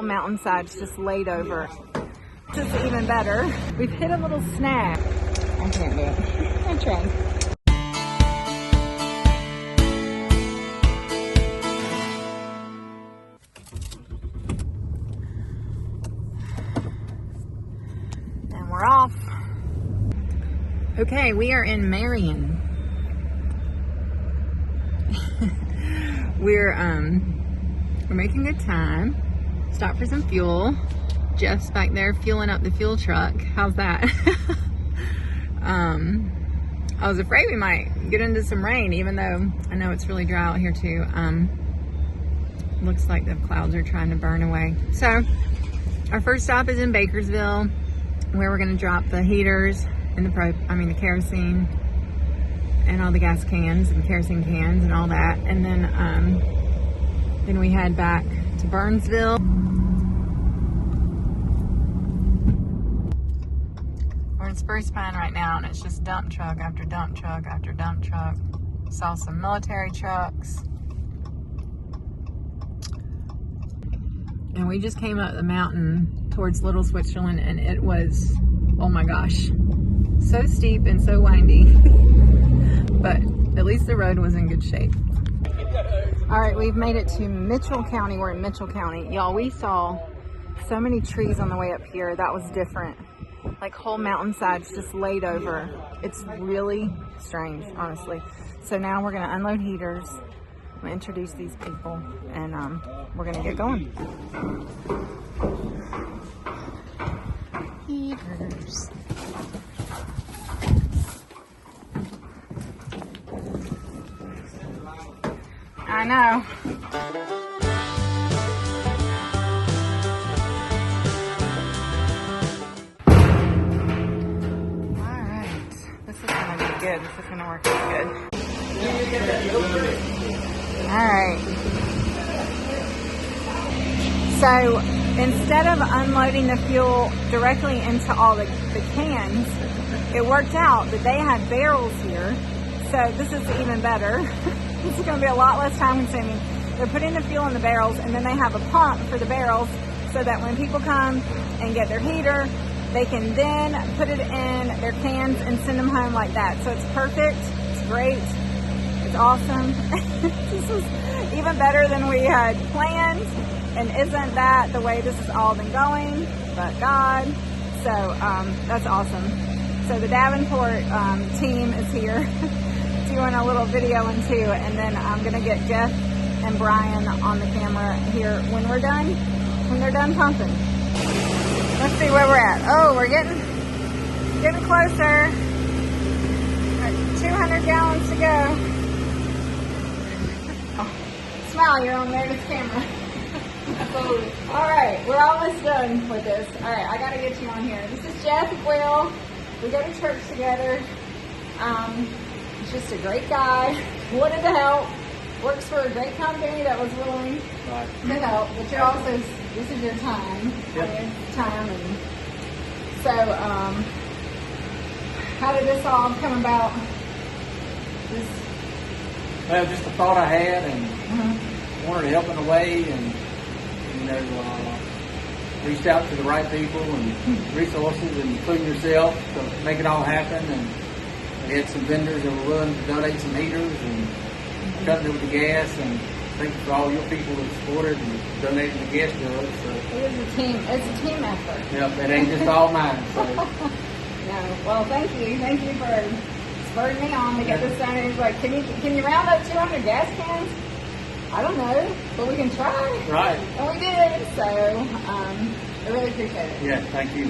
whole mountainside's just laid over. This is even better. We've hit a little snag. I can't do it. I tried. And we're off. Okay, we are in Marion. We're making good time. Stop for some fuel. Jeff's back there fueling up the fuel truck. How's that? I was afraid we might get into some rain, even though I know it's really dry out here too. Looks like the clouds are trying to burn away. So our first stop is in Bakersville, where we're gonna drop the heaters and the kerosene and all the gas cans and kerosene cans and all that. And then we head back to Burnsville. We're in Spruce Pine right now, and it's just dump truck after dump truck after dump truck. Saw some military trucks. And we just came up the mountain towards Little Switzerland, and it was, oh my gosh, so steep and so windy. But at least the road was in good shape. All right, we've made it to Mitchell County. We're in Mitchell County. Y'all, we saw so many trees on the way up here. That was different. Like whole mountainsides just laid over. It's really strange, honestly. So now we're gonna unload heaters. I'm gonna introduce these people, and we're gonna get going. Heaters. I know. Alright. This is gonna be good. This is gonna work out good. Alright. So instead of unloading the fuel directly into all the cans, it worked out that they had barrels here. So this is even better. This is going to be a lot less time consuming. They're putting the fuel in the barrels, and then they have a pump for the barrels so that when people come and get their heater, they can then put it in their cans and send them home like that. So it's perfect. It's great. It's awesome. This is even better than we had planned. And isn't that the way this has all been going? But God. So that's awesome. So the Davenport team is here. Doing a little video and two, and then I'm gonna get Jeff and Brian on the camera here when they're done pumping. Let's see where we're at. Oh, we're getting closer. 200 gallons to go. Oh, smile, you're on Meredith's camera. All right, we're almost done with this. All right, I gotta get you on here. This is Jeff and Guill. We go to church together. He's just a great guy, wanted to help, works for a great company that was willing to help, but you're also, this is your time. Yep. And so, how did this all come about? Well, just a thought I had, and wanted to help in a way, and, reached out to the right people and resources, including yourself, to make it all happen. And we had some vendors that were willing to donate some heaters and cutting it with the gas, and thank you for all your people that supported and donated the gas to us. So. It is a team. It's a team effort. Yep, it ain't just all mine. So. No, well, thank you for spurring me on to get this done. He's like, can you round up 200 gas cans? I don't know, but we can try. Right. And we did. So I really appreciate it. Yeah, thank you.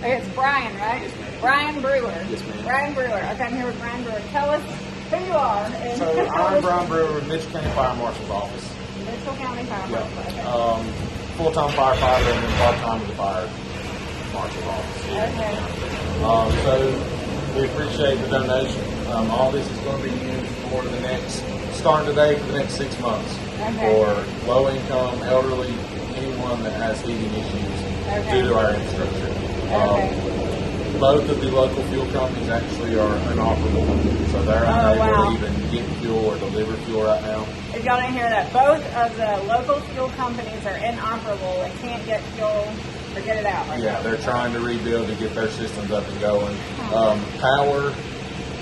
Okay, it's Brian, right? Yes, ma'am. Brian Brewer. Yes, ma'am. Brian Brewer. Okay, I'm here with Brian Brewer. Tell us who you are. And So I'm Brian Brewer with Mitchell County Fire Marshal's Office. Mitchell County Fire Marshal. Yep. Okay. Full-time firefighter and then part-time with the Fire Marshal's Office. Okay. So we appreciate the donation. All this is going to be used for the next, starting today for the next 6 months. Okay. For low-income, elderly, anyone that has heating issues due to our infrastructure. Okay. Both of the local fuel companies actually are inoperable, so they're unable to even get fuel or deliver fuel right now. If y'all didn't hear that, both of the local fuel companies are inoperable. They can't get fuel or get it out. Yeah, they're trying to rebuild to get their systems up and going. Power,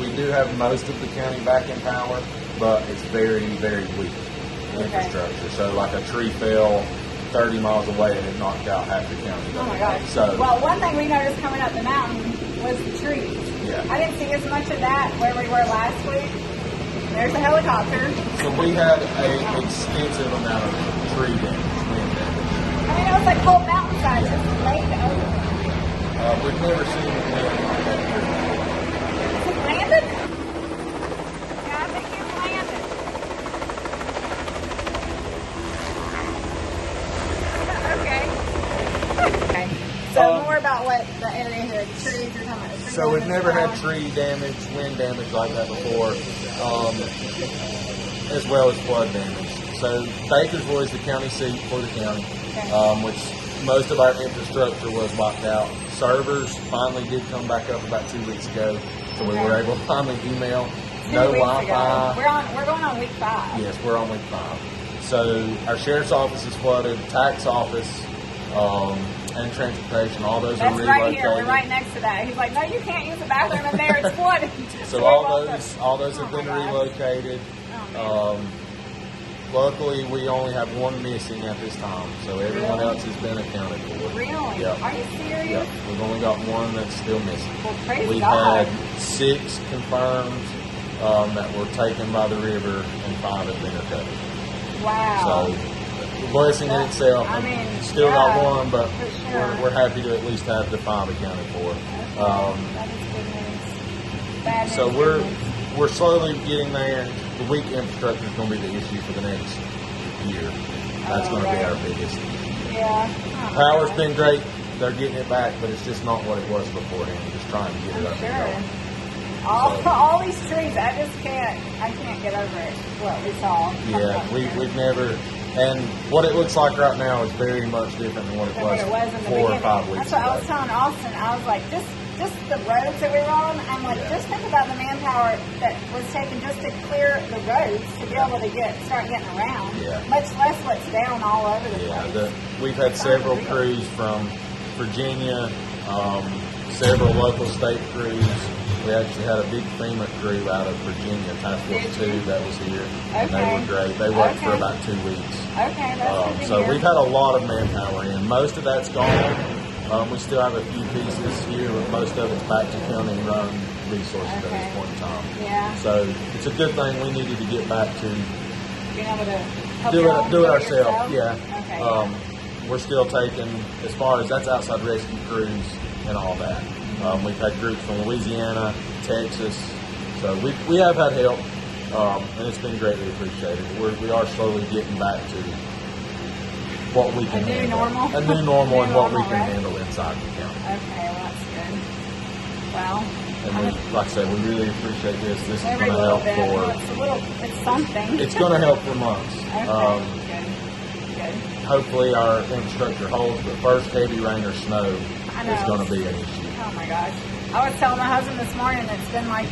we do have most of the county back in power, but it's very, very weak infrastructure. So like a tree fell 30 miles away and it knocked out half the county. Oh my gosh. So, well, one thing we noticed coming up the mountain was the trees. Yeah. I didn't see as much of that where we were last week. There's a helicopter. So we had an extensive amount of tree damage, wind damage. I mean, it was like whole mountainside just laid over. We've never seen it land like that here. Is it landed? Yeah, I think it's landed. Okay. So more about what the area here, the trees you're talking about. The tree So we've damage never had down. tree damage, wind damage like that before, as well as flood damage. So Bakersville is the county seat for the county, which most of our infrastructure was wiped out. Servers finally did come back up about 2 weeks ago, so we were able to finally email. 2 No weeks Wi-Fi. ago. We're going on week 5. Yes, we're on week 5. So our sheriff's office is flooded, tax office, and transportation, all those That's are right relocated. here. We're right next to that. He's like, no, you can't use the bathroom in there. It's flooded. So all those have been relocated. Luckily, we only have one missing at this time, so everyone else has been accounted for. Really? Yep. Are you serious? Yep. We've only got one that's still missing. Well, praise We've God. had 6 confirmed that were taken by the river, and 5 have been recovered. Wow. So, the blessing in itself. I mean, still not one, but for sure. we're happy to at least have the 5 accounted for. That is good news. Bad news. So good news. we're slowly getting there. The weak infrastructure is going to be the issue for the next year. That's going to be our biggest. Yeah. Power's been great. They're getting it back, but it's just not what it was beforehand. Just trying to get it up and going. All these trees, I can't get over it. What we saw. Yeah, we've never, and what it looks like right now is very much different than what it was in the 4 or beginning. 5 weeks That's what ago. I was telling Austin. I was like, just the roads that we were on. I'm like, just think about the manpower that was taken just to clear the roads to be able to start getting around. Yeah. Much less what's down all over the place. We've had several crews from Virginia, several local state crews. We actually had a big FEMA crew out of Virginia, Task Force 2, that was here. And they were great. They worked for about 2 weeks. Okay, that's good to So hear. we've had a lot of manpower in. Most of that's gone. We still have a few pieces here, but most of it's back to county-run resources at this point in time. Yeah. So it's a good thing. We needed to get back to Being able to help do y'all it it ourselves. yourself? Yeah. Okay. We're still taking, as far as that's outside rescue crews and all that. We've had groups from Louisiana, Texas. So we have had help, and it's been greatly appreciated. We are slowly getting back to what we can handle. A new normal and what we can handle inside the county. Okay, well, that's good. Well, And like I said, we really appreciate this. This is going every to little help bit. It's something. it's going to help for months. Good. Hopefully our infrastructure holds, but first heavy rain or snow is going to be an issue. Oh my gosh. I was telling my husband this morning that it's been like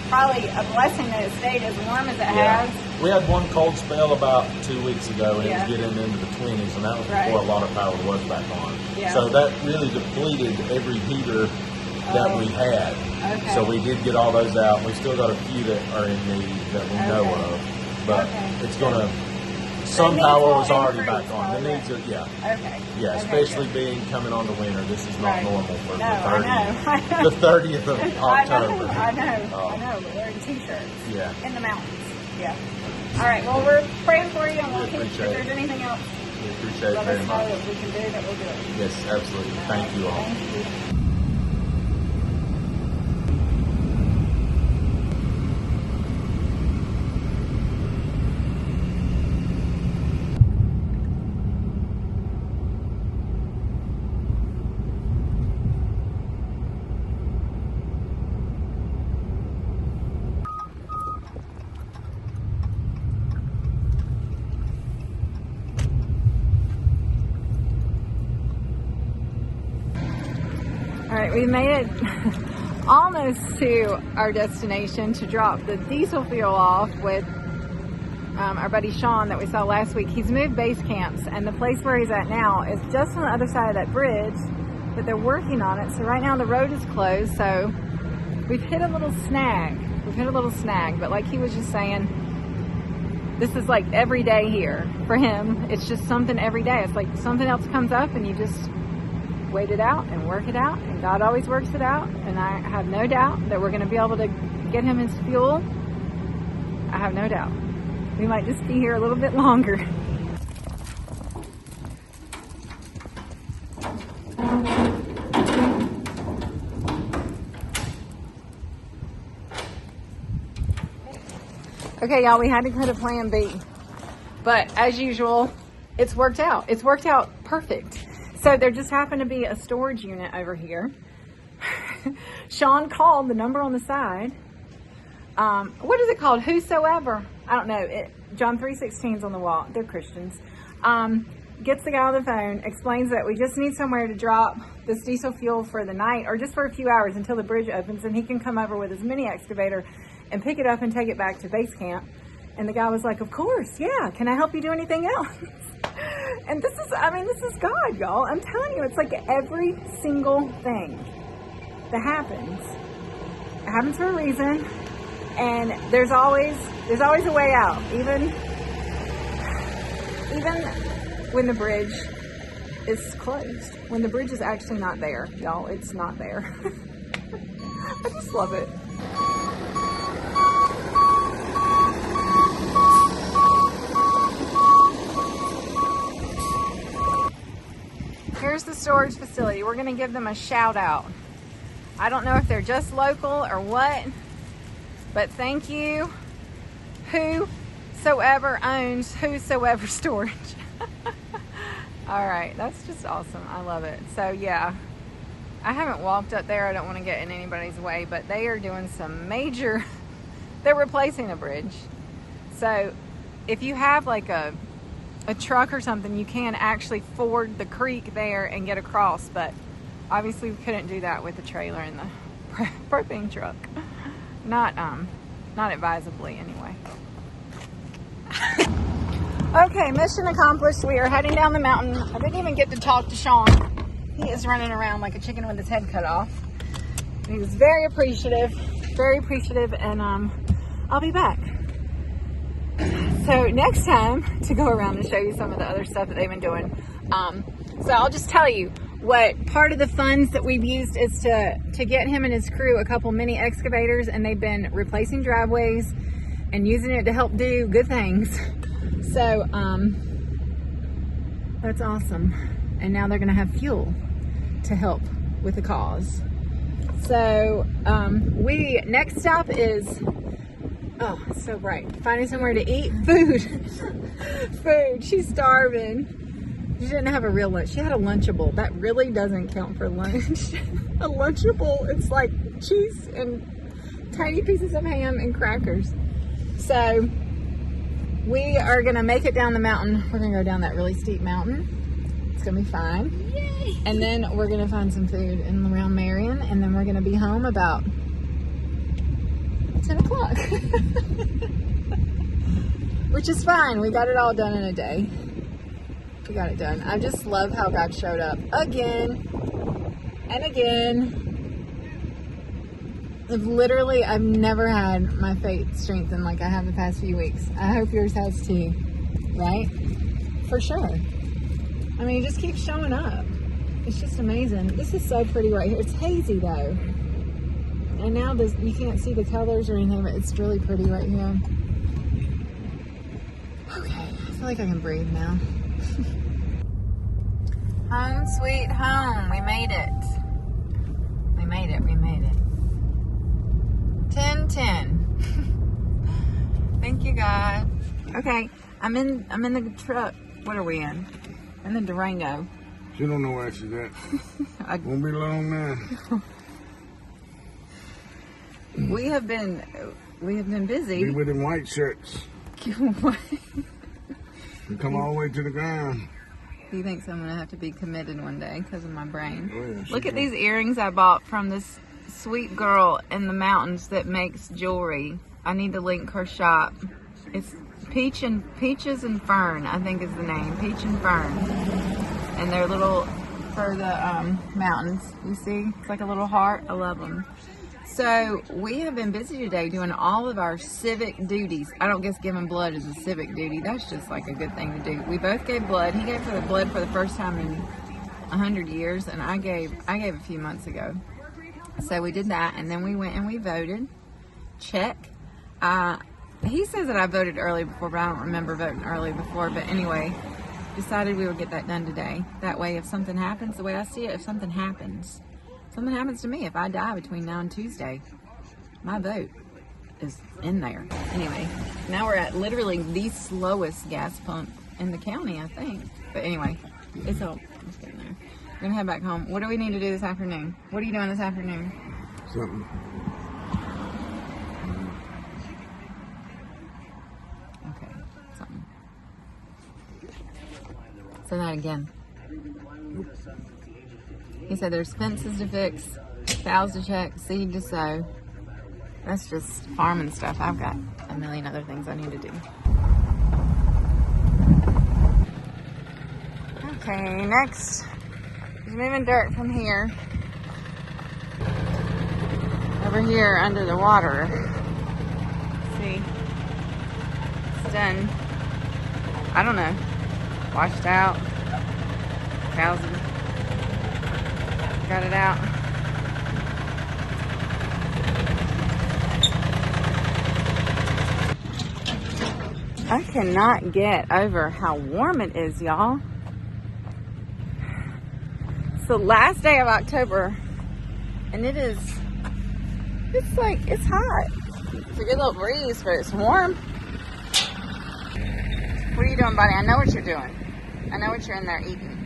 probably a blessing that it stayed as warm as it has. We had one cold spell about 2 weeks ago, and it Yeah. was getting into the 20s, and that was Right. before a lot of power was back on. Yeah. So that really depleted every heater that we had. Okay. So we did get all those out. We still got a few that are in need that we know of, but it's going to. Some needs power will was already increase back on. The while needs are, Okay. yeah, Okay, especially good. being coming on to winter. This is not Right. normal for No, the I 30th, know. the 30th of October. I know. But they're in t-shirts. Yeah. In the mountains. Yeah. All right. Well, we're praying for you, and we'll keep. If appreciate it. there's anything else, We appreciate it let very us know much. that we can do that. We'll do it. Yes, absolutely. Thank you all. Thank you. right, we made it almost to our destination to drop the diesel fuel off with our buddy Sean that we saw last week. He's moved base camps, and the place where he's at now is just on the other side of that bridge, but they're working on it. So right now the road is closed, so we've hit a little snag. But like he was just saying, this is like every day here for him. It's just something every day. It's like something else comes up and you just wait it out and work it out, and God always works it out. And I have no doubt that we're going to be able to get him his fuel. I have no doubt. We might just be here a little bit longer. Okay, y'all, we had to go to plan B. But as usual, it's worked out. It's worked out perfect. So there just happened to be a storage unit over here. Sean called the number on the side. What is it called? Whosoever. I don't know. John 3:16's on the wall. They're Christians. Gets the guy on the phone, explains that we just need somewhere to drop this diesel fuel for the night or just for a few hours until the bridge opens, and he can come over with his mini excavator and pick it up and take it back to base camp. And the guy was like, of course, yeah. Can I help you do anything else? And this is God, y'all. I'm telling you, it's like every single thing that happens, it happens for a reason. And there's always a way out, even when the bridge is closed, when the bridge is actually not there, y'all. It's not there. I just love it. Here's the storage facility. We're gonna give them a shout out. I don't know if they're just local or what, but thank you, whosoever owns whosoever storage. All right, that's just awesome. I love it. So yeah, I haven't walked up there. I don't want to get in anybody's way, but they are doing some major, they're replacing a bridge. So if you have like a truck or something, you can actually ford the creek there and get across, but obviously we couldn't do that with the trailer and the propane truck. Not advisably anyway. Okay, mission accomplished. We are heading down the mountain. I didn't even get to talk to Sean. He is running around like a chicken with his head cut off. He was very appreciative, and I'll be back. So next time, to go around and show you some of the other stuff that they've been doing. So I'll just tell you what part of the funds that we've used is to get him and his crew a couple mini excavators, and they've been replacing driveways and using it to help do good things. So that's awesome. And now they're gonna have fuel to help with the cause. So next stop is, oh, it's so bright. Finding somewhere to eat. Food. She's starving. She didn't have a real lunch. She had a Lunchable. That really doesn't count for lunch. A Lunchable, it's like cheese and tiny pieces of ham and crackers. So we are gonna make it down the mountain. We're gonna go down that really steep mountain. It's gonna be fine. Yay. And then we're gonna find some food in and around Marion, and then we're gonna be home about 10 o'clock. Which is fine. We got it all done in a day. We got it done. I just love how God showed up again and again. I've never had my faith strengthened like I have the past few weeks. I hope yours has too, right? For sure. I mean, it just keeps showing up. It's just amazing. This is so pretty right here. It's hazy though. And now you can't see the colors or anything, but it's really pretty right here. Okay, I feel like I can breathe now. Home sweet home. We made it. We made it. 10-10. Thank you, God. Okay, I'm in the truck. What are we in? I'm in the Durango. She don't know where she's at. Won't be long now. We have been busy. Be with them white shirts. You come all the way to the ground. He thinks I'm gonna have to be committed one day because of my brain. Oh, yeah, Look at these earrings I bought from this sweet girl in the mountains that makes jewelry. I need to link her shop. It's Peaches and Fern, I think is the name. Peach and Fern. And they're little for the mountains. You see? It's like a little heart. I love them. So we have been busy today doing all of our civic duties. I don't guess giving blood is a civic duty. That's just like a good thing to do. We both gave blood. He gave blood for the first time in 100 years, and I gave a few months ago. So we did that, and then we went and we voted. Check. He says that I voted early before, but I don't remember voting early before. But anyway, decided we would get that done today. That way, if something happens, the way I see it, if something happens to me, if I die between now and Tuesday, my vote is in there. Anyway, now we're at literally the slowest gas pump in the county, I think. But anyway, it's getting there. We're gonna head back home. What do we need to do this afternoon? What are you doing this afternoon? Something. Okay, something. Say that again. He said there's fences to fix, cows to check, seed to sow. That's just farming stuff. I've got a million other things I need to do. Okay, next is moving dirt from here over here under the water. See, it's done. I don't know. Washed out. Cows got it out. I cannot get over how warm it is, y'all. It's the last day of October, and it's hot. It's a good little breeze, but it's warm. What are you doing, buddy? I know what you're doing. I know what you're in there eating.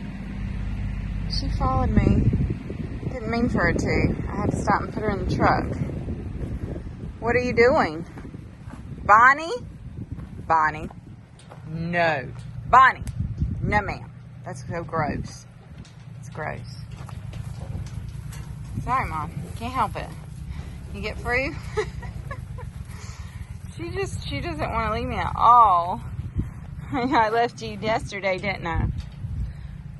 She followed me. Didn't mean for her to. I had to stop and put her in the truck. What are you doing? Bonnie? Bonnie. No. Bonnie. No, ma'am. That's so gross. It's gross. Sorry, Mom. Can't help it. You get free? She doesn't want to leave me at all. I left you yesterday, didn't I?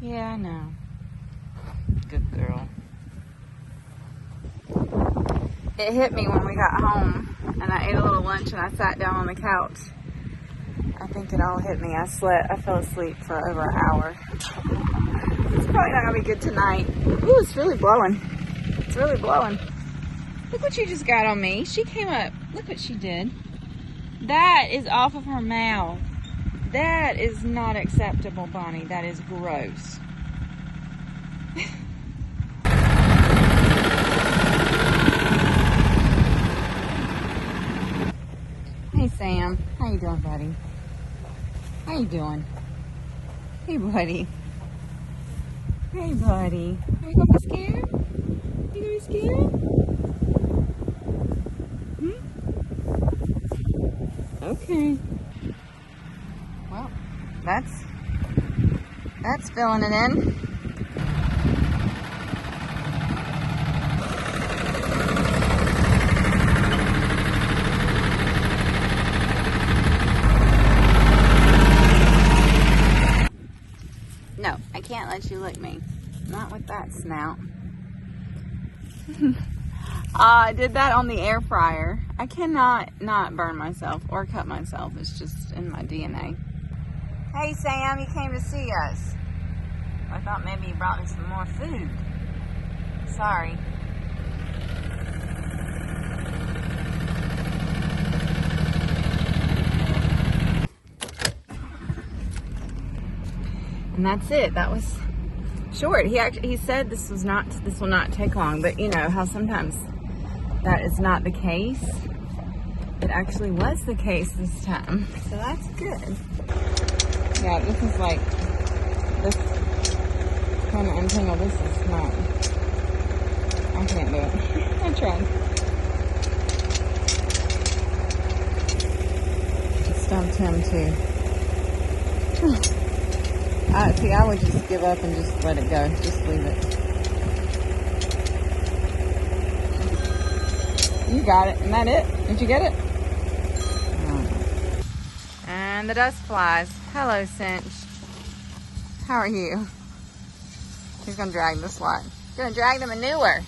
Yeah, I know. Good girl. It hit me when we got home, and I ate a little lunch, and I sat down on the couch. I think it all hit me. I fell asleep for over an hour. It's probably not gonna be good tonight. Ooh, it's really blowing. It's really blowing. Look what you just got on me. She came up. Look what she did. That is off of her mouth. That is not acceptable, Bonnie. That is gross. Hey, Sam. How you doing, buddy? How you doing? Hey, buddy. Hey, buddy. Are you gonna be scared? You gonna be scared? Okay. Well, that's filling it in. No, I can't let you lick me. Not with that snout. I did that on the air fryer. I cannot not burn myself or cut myself. It's just in my DNA. Hey, Sam, you came to see us. I thought maybe you brought me some more food. Sorry. And that's it. That was short. He said this will not take long, but you know how sometimes that is not the case. It actually was the case this time, so that's good. Yeah, this is like this kind of untangle. This is not. I can't do it. I tried. It stumped him too. See, I would just give up and just let it go. Just leave it. You got it. Isn't that it? Did you get it? And the dust flies. Hello, Cinch. How are you? He's gonna drag this lot. He's gonna drag the manure.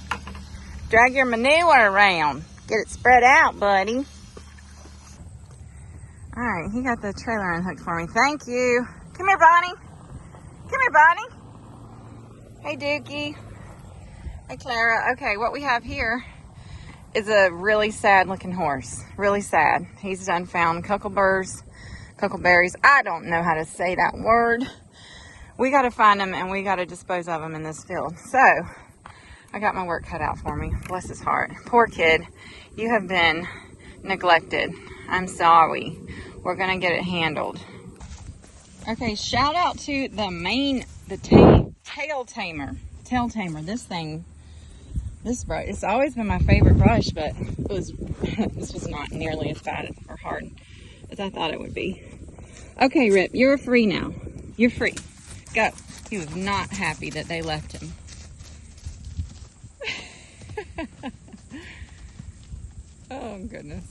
Drag your manure around. Get it spread out, buddy. All right, he got the trailer unhooked for me. Thank you. Come here, Bonnie. Come here, Bonnie. Hey, Dookie. Hey, Clara. Okay, what we have here is a really sad looking horse. Really sad. He's done found cuckleberries. I don't know how to say that word. We got to find him and we got to dispose of him in this field. So I got my work cut out for me. Bless his heart. Poor kid. You have been neglected. I'm sorry. We're going to get it handled. Okay, shout out to the tail tamer. This thing, this brush, it's always been my favorite brush, but this was not nearly as bad or hard as I thought it would be. Okay, Rip, you're free now. You're free. Go. He was not happy that they left him. Oh, goodness.